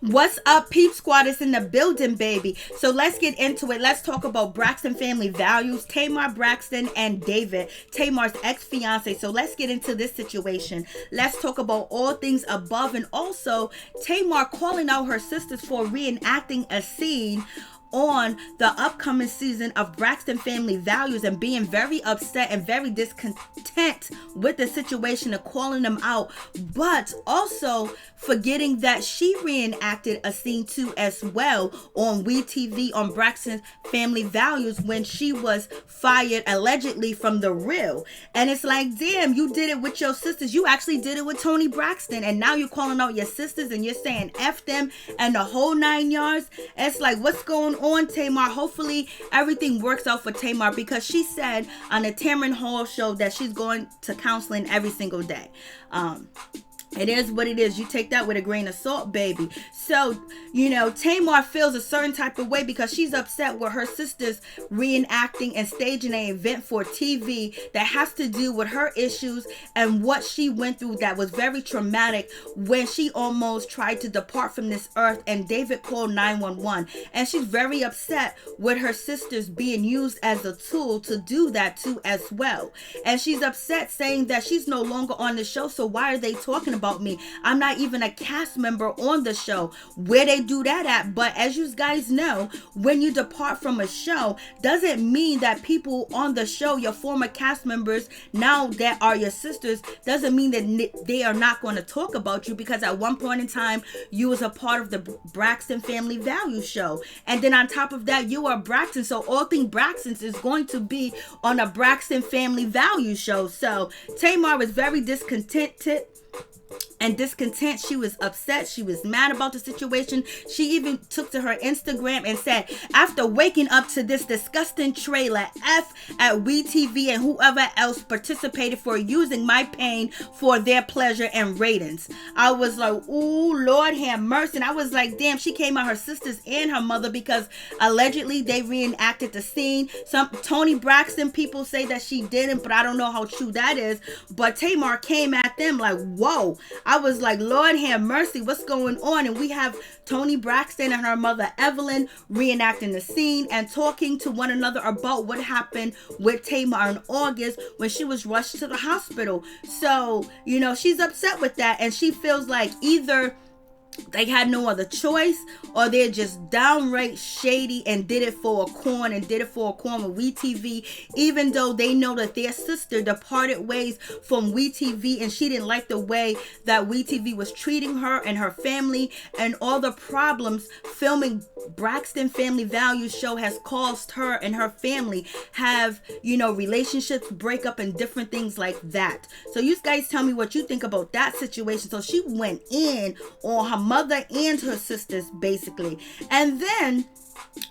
What's up, Peep Squad? Is in the building, baby. So let's get into it. Let's talk about Braxton family values. Tamar Braxton and David, Tamar's ex-fiance. So let's get into this situation. Let's talk about all things above, and also Tamar calling out her sisters for reenacting a scene on the upcoming season of Braxton Family Values and being very upset and very discontent with the situation and calling them out, but also forgetting that she reenacted a scene too as well on WeTV on Braxton Family Values when she was fired allegedly from The Real. And it's like, damn, you did it with your sisters. You actually did it with Toni Braxton, and now you're calling out your sisters and you're saying F them and the whole 9 yards. It's like, what's going on, Tamar? Hopefully everything works out for Tamar, because she said on the Tamron Hall show that she's going to counseling every single day. It is what it is. You take that with a grain of salt, baby. So, Tamar feels a certain type of way because she's upset with her sisters reenacting and staging an event for TV that has to do with her issues and what she went through that was very traumatic when she almost tried to depart from this earth, and David called 911. And she's very upset with her sisters being used as a tool to do that too as well. And she's upset, saying that she's no longer on the show, so why are they talking about me? I'm not even a cast member on the show. Where they do that at? But as you guys know, when you depart from a show, doesn't mean that people on the show, your former cast members, now that are your sisters, doesn't mean that they are not going to talk about you, because at one point in time you was a part of the Braxton Family Value show, and then on top of that you are Braxton, so all things Braxton's is going to be on a Braxton Family Value show. So Tamar was very discontented and discontent. She was upset. She was mad about the situation. She even took to her Instagram and said, after waking up to this disgusting trailer, F at WeTV and whoever else participated for using my pain for their pleasure and ratings. I was like, ooh, Lord have mercy. And I was like, damn, she came at her sisters and her mother because allegedly they reenacted the scene. Some Toni Braxton people say that she didn't, but I don't know how true that is. But Tamar came at them like, whoa. I was like, Lord have mercy, what's going on? And we have Toni Braxton and her mother Evelyn reenacting the scene and talking to one another about what happened with Tamar in August when she was rushed to the hospital. So, she's upset with that, and she feels like either they had no other choice, or they're just downright shady and did it for a corn with WeTV, even though they know that their sister departed ways from WeTV and she didn't like the way that WeTV was treating her and her family, and all the problems filming Braxton Family Values show has caused her and her family have, relationships break up and different things like that. So you guys tell me what you think about that situation. So she went in on her mother and her sisters basically, and then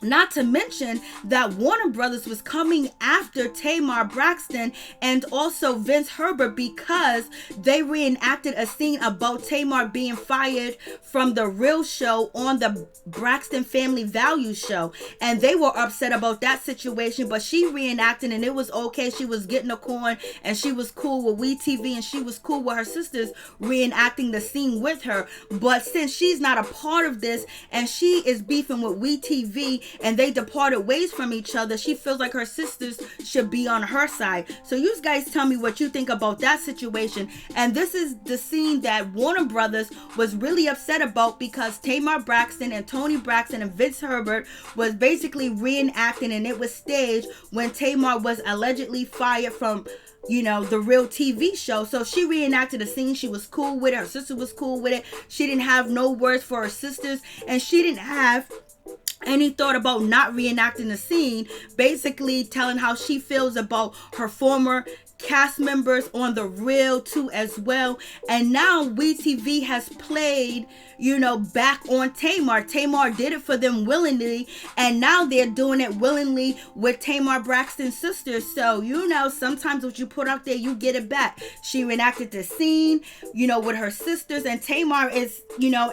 not to mention that Warner Brothers was coming after Tamar Braxton and also Vince Herbert because they reenacted a scene about Tamar being fired from The Real show on the Braxton Family Values show, and they were upset about that situation. But she reenacted and it was okay. She was getting a corn and she was cool with WeTV and she was cool with her sisters reenacting the scene with her. But since she's not a part of this and she is beefing with WeTV and they departed ways from each other, she feels like her sisters should be on her side. So you guys tell me what you think about that situation. And this is the scene that Warner Brothers was really upset about because Tamar Braxton and Toni Braxton and Vince Herbert was basically reenacting, and it was staged when Tamar was allegedly fired from The Real TV show. So she reenacted a scene. She was cool with it. Her sister was cool with it. She didn't have no words for her sisters, and she didn't have any thought about not reenacting the scene, basically telling how she feels about her former cast members on The Real too as well. And now WeTV has played, back on Tamar. Tamar did it for them willingly, and now they're doing it willingly with Tamar Braxton's sisters. So, sometimes what you put out there, you get it back. She reenacted the scene, with her sisters, and Tamar is,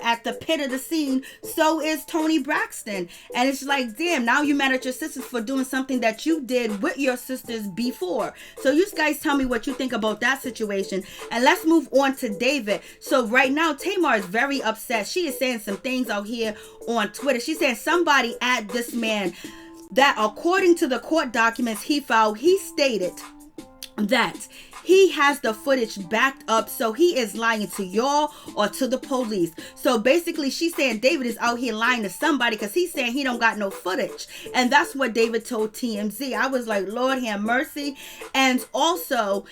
at the pit of the scene. So is Toni Braxton. And it's like, damn, now you mad at your sisters for doing something that you did with your sisters before. So you guys guys tell me what you think about that situation. And let's move on to David. So right now, Tamar is very upset. She is saying some things out here on Twitter. She's saying somebody at this man that according to the court documents he filed, he stated that he has the footage backed up, so he is lying to y'all or to the police. So basically she's saying David is out here lying to somebody because he's saying he don't got no footage. And that's what David told TMZ. I was like, Lord have mercy. And also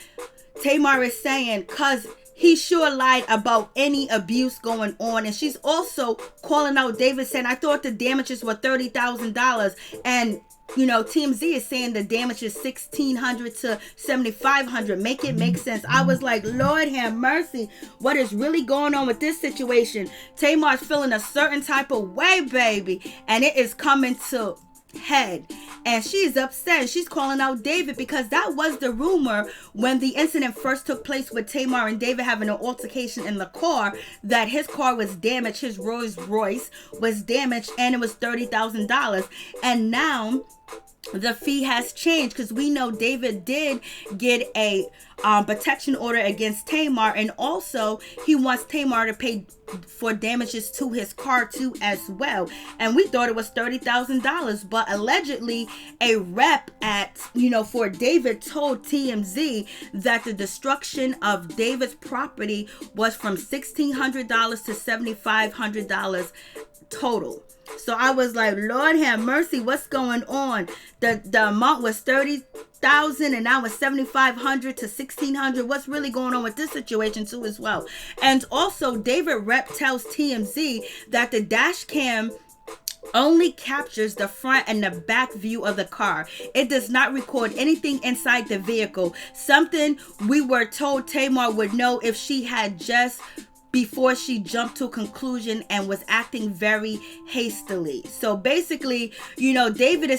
Tamar is saying because he sure lied about any abuse going on. And she's also calling out David saying, I thought the damages were $30,000. And you know, TMZ is saying the damage is $1,600 to $7,500. Make it make sense. I was like, Lord have mercy. What is really going on with this situation? Tamar's feeling a certain type of way, baby. And it is coming to head. And she's upset. She's calling out David because that was the rumor when the incident first took place with Tamar and David having an altercation in the car, that his car was damaged. His Rolls Royce was damaged and it was $30,000. And now the fee has changed because we know David did get a protection order against Tamar, and also he wants Tamar to pay for damages to his car too as well. And we thought it was $30,000, but allegedly a rep at for David told TMZ that the destruction of David's property was from $1,600 to $7,500 total. So I was like, Lord have mercy, what's going on? The amount was $30,000 and now it's $7,500 to $1,600. What's really going on with this situation too as well? And also David rep tells TMZ that the dash cam only captures the front and the back view of the car. It does not record anything inside the vehicle. Something we were told Tamar would know if she had just before she jumped to a conclusion and was acting very hastily. So basically, David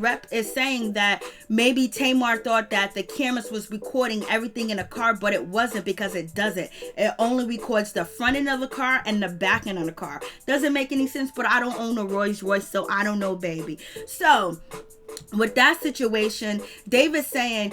rep is saying that maybe Tamar thought that the cameras was recording everything in a car, but it wasn't, because it doesn't. It only records the front end of the car and the back end of the car. Doesn't make any sense, but I don't own a Rolls Royce, so I don't know, baby. So with that situation, David saying,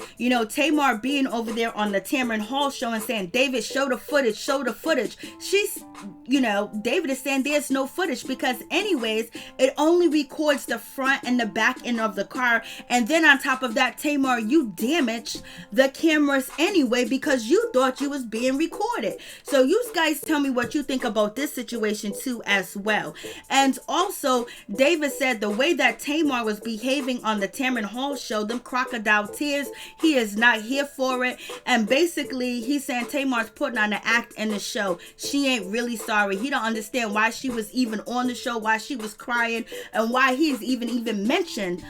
Tamar being over there on the Tamron Hall show and saying, David, show the footage. She's, David is saying there's no footage because anyways, it only records the front and the back end of the car. And then on top of that, Tamar, you damaged the cameras anyway because you thought you was being recorded. So you guys tell me what you think about this situation too as well. And also, David said the way that Tamar was behaving on the Tamron Hall show, them crocodile tears, he is not here for it. And basically he's saying Tamar's putting on an act in the show. She ain't really sorry. He don't understand why she was even on the show, why she was crying, and why he's even mentioned,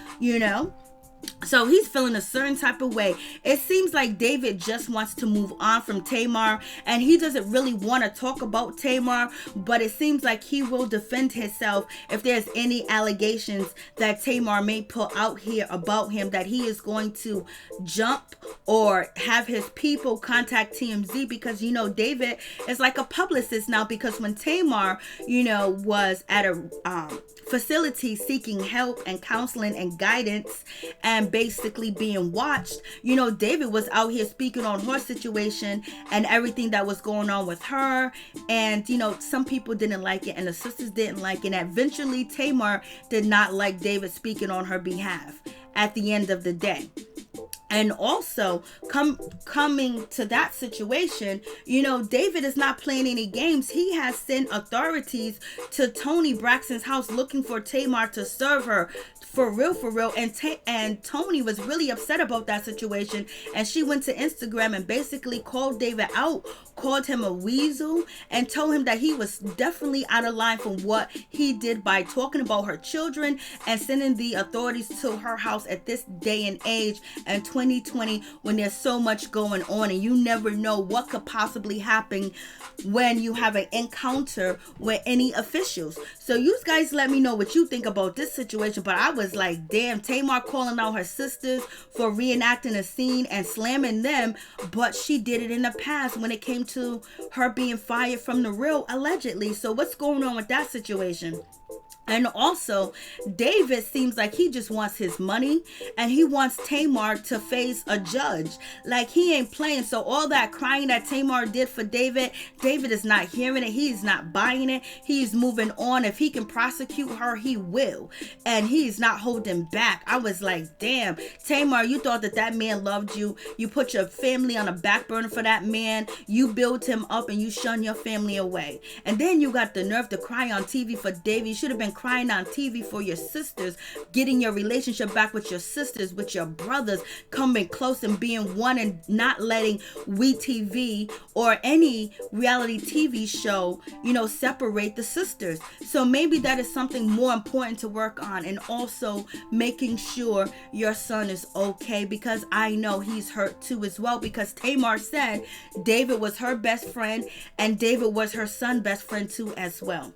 So he's feeling a certain type of way. It seems like David just wants to move on from Tamar, and he doesn't really want to talk about Tamar, but it seems like he will defend himself if there's any allegations that Tamar may put out here about him, that he is going to jump or have his people contact TMZ, because David is like a publicist now, because when Tamar was at a facility seeking help and counseling and guidance and basically being watched, David was out here speaking on her situation and everything that was going on with her. And some people didn't like it and the sisters didn't like it, and eventually Tamar did not like David speaking on her behalf at the end of the day. And also, coming to that situation, David is not playing any games. He has sent authorities to Tony Braxton's house looking for Tamar to serve her. For real. And Tony was really upset about that situation. And she went to Instagram and basically called David out, called him a weasel, and told him that he was definitely out of line from what he did by talking about her children and sending the authorities to her house at this day and age and 2020, when there's so much going on and you never know what could possibly happen when you have an encounter with any officials. So you guys let me know what you think about this situation. But I was like, damn, Tamar calling out her sisters for reenacting a scene and slamming them, but she did it in the past when it came to her being fired from the Real, allegedly. So what's going on with that situation? And also, David seems like he just wants his money, and he wants Tamar to face a judge. Like, he ain't playing. So all that crying that Tamar did for David is not hearing it. He's not buying it. He's moving on. If he can prosecute her, he will. And he's not holding back. I was like, damn, Tamar, you thought that man loved you. You put your family on a back burner for that man. You build him up and you shun your family away. And then you got the nerve to cry on TV for David. You should have been crying on TV for your sisters, getting your relationship back with your sisters, with your brothers, coming close and being one, and not letting WeTV or any reality TV show, separate the sisters. So maybe that is something more important to work on, and also making sure your son is okay, because I know he's hurt too as well, because Tamar said David was her best friend and David was her son's best friend too as well.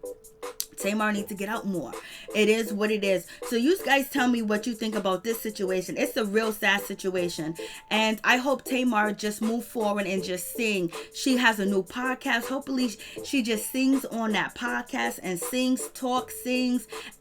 Tamar needs to get out more. It is what it is. So you guys tell me what you think about this situation. It's a real sad situation. And I hope Tamar just move forward and just sing. She has a new podcast. Hopefully she just sings on that podcast and sings,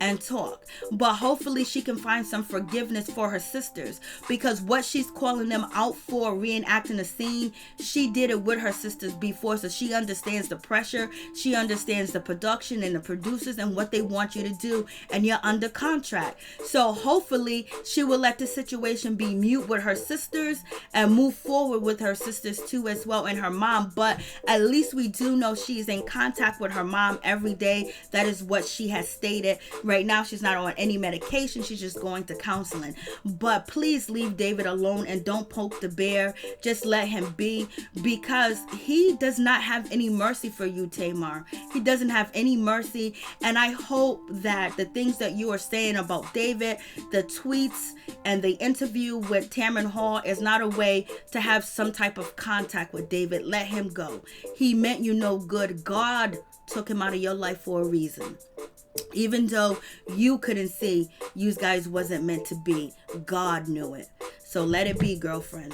and talk. But hopefully she can find some forgiveness for her sisters, because what she's calling them out for, reenacting the scene, she did it with her sisters before. So she understands the pressure. She understands the production and the producers and what they want you to do, and you're under contract. So hopefully she will let the situation be mute with her sisters and move forward with her sisters too as well, and her mom. But at least we do know she's in contact with her mom every day. That is what she has stated. Right now she's not on any medication. She's just going to counseling. But please leave David alone and don't poke the bear. Just let him be, because he does not have any mercy for you, Tamar. He doesn't have any mercy. And I hope that the things that you are saying about David, the tweets and the interview with Tamron Hall, is not a way to have some type of contact with David. Let him go. He meant you no good. God took him out of your life for a reason. Even though you couldn't see, you guys wasn't meant to be. God knew it. So let it be, girlfriend.